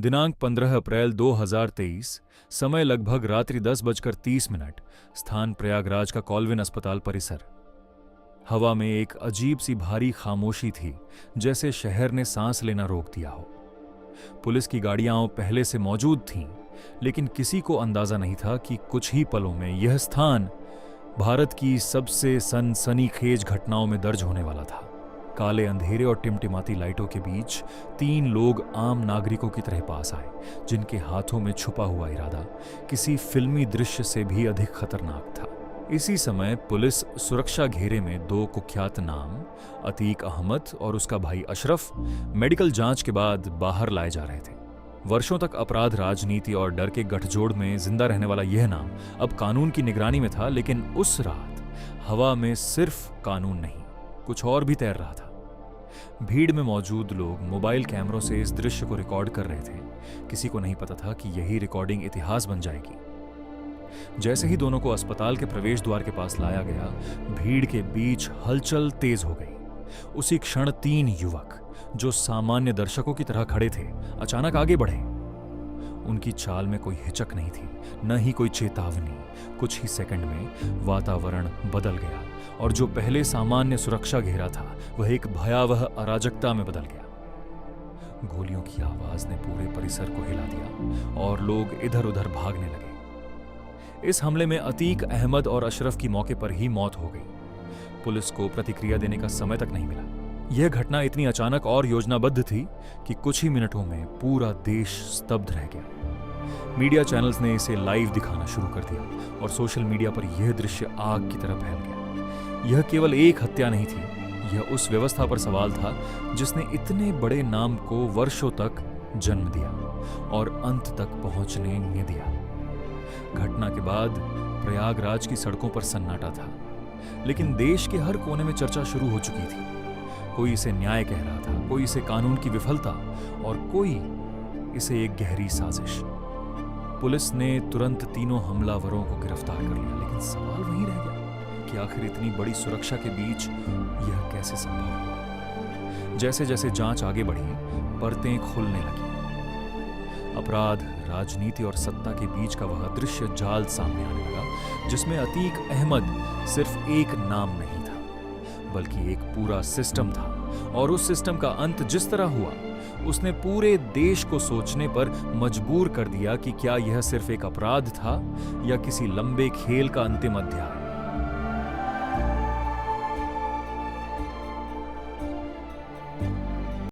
दिनांक 15 अप्रैल 2023, समय लगभग रात्रि 10:30, स्थान प्रयागराज का कॉल्विन अस्पताल परिसर। हवा में एक अजीब सी भारी खामोशी थी, जैसे शहर ने सांस लेना रोक दिया हो। पुलिस की गाड़ियां पहले से मौजूद थीं, लेकिन किसी को अंदाजा नहीं था कि कुछ ही पलों में यह स्थान भारत की सबसे सनसनीखेज घटनाओं में दर्ज होने वाला था। काले अंधेरे और टिमटिमाती लाइटों के बीच 3 लोग आम नागरिकों की तरह पास आए, जिनके हाथों में छुपा हुआ इरादा किसी फिल्मी दृश्य से भी अधिक खतरनाक था। इसी समय पुलिस सुरक्षा घेरे में 2 कुख्यात नाम, अतीक अहमद और उसका भाई अशरफ, मेडिकल जांच के बाद बाहर लाए जा रहे थे। वर्षों तक अपराध, राजनीति और डर के गठजोड़ में जिंदा रहने वाला यह नाम अब कानून की निगरानी में था। लेकिन उस रात हवा में सिर्फ कानून नहीं, कुछ और भी तैर रहा था। भीड़ में मौजूद लोग मोबाइल कैमरों से इस दृश्य को रिकॉर्ड कर रहे थे। किसी को नहीं पता था कि यही रिकॉर्डिंग इतिहास बन जाएगी। जैसे ही दोनों को अस्पताल के प्रवेश द्वार के पास लाया गया, भीड़ के बीच हलचल तेज हो गई। उसी क्षण 3 युवक, जो सामान्य दर्शकों की तरह खड़े थे, अचानक आगे बढ़े। उनकी चाल में कोई हिचक नहीं थी, न ही कोई चेतावनी। कुछ ही सेकंड में वातावरण बदल गया और जो पहले सामान्य सुरक्षा घेरा था, वह एक भयावह अराजकता में बदल गया। गोलियों की आवाज ने पूरे परिसर को हिला दिया और लोग इधर उधर भागने लगे। इस हमले में अतीक अहमद और अशरफ की मौके पर ही मौत हो गई। पुलिस को प्रतिक्रिया देने का समय तक नहीं मिला। यह घटना इतनी अचानक और योजनाबद्ध थी कि कुछ ही मिनटों में पूरा देश स्तब्ध रह गया। मीडिया चैनल्स ने इसे लाइव दिखाना शुरू कर दिया और सोशल मीडिया पर यह दृश्य आग की तरह फैल गया। यह केवल एक हत्या नहीं थी, यह उस व्यवस्था पर सवाल था जिसने इतने बड़े नाम को वर्षों तक जन्म दिया और अंत तक पहुंचने न दिया। घटना के बाद प्रयागराज की सड़कों पर सन्नाटा था, लेकिन देश के हर कोने में चर्चा शुरू हो चुकी थी। कोई इसे न्याय कह रहा था, कोई इसे कानून की विफलता और कोई इसे एक गहरी साजिश। पुलिस ने तुरंत तीनों हमलावरों को गिरफ्तार कर लिया, लेकिन सवाल वही रह गया कि आखिर इतनी बड़ी सुरक्षा के बीच यह कैसे संभव हुआ। जैसे जैसे जांच आगे बढ़ी, परतें खुलने लगी। अपराध, राजनीति और सत्ता के बीच का वह दृश्य जाल सामने आने लगा, जिसमें अतीक अहमद सिर्फ एक नाम नहीं था, बल्कि एक पूरा सिस्टम था। और उस सिस्टम का अंत जिस तरह हुआ, उसने पूरे देश को सोचने पर मजबूर कर दिया कि क्या यह सिर्फ एक अपराध था या किसी लंबे खेल का अंतिम अध्याय।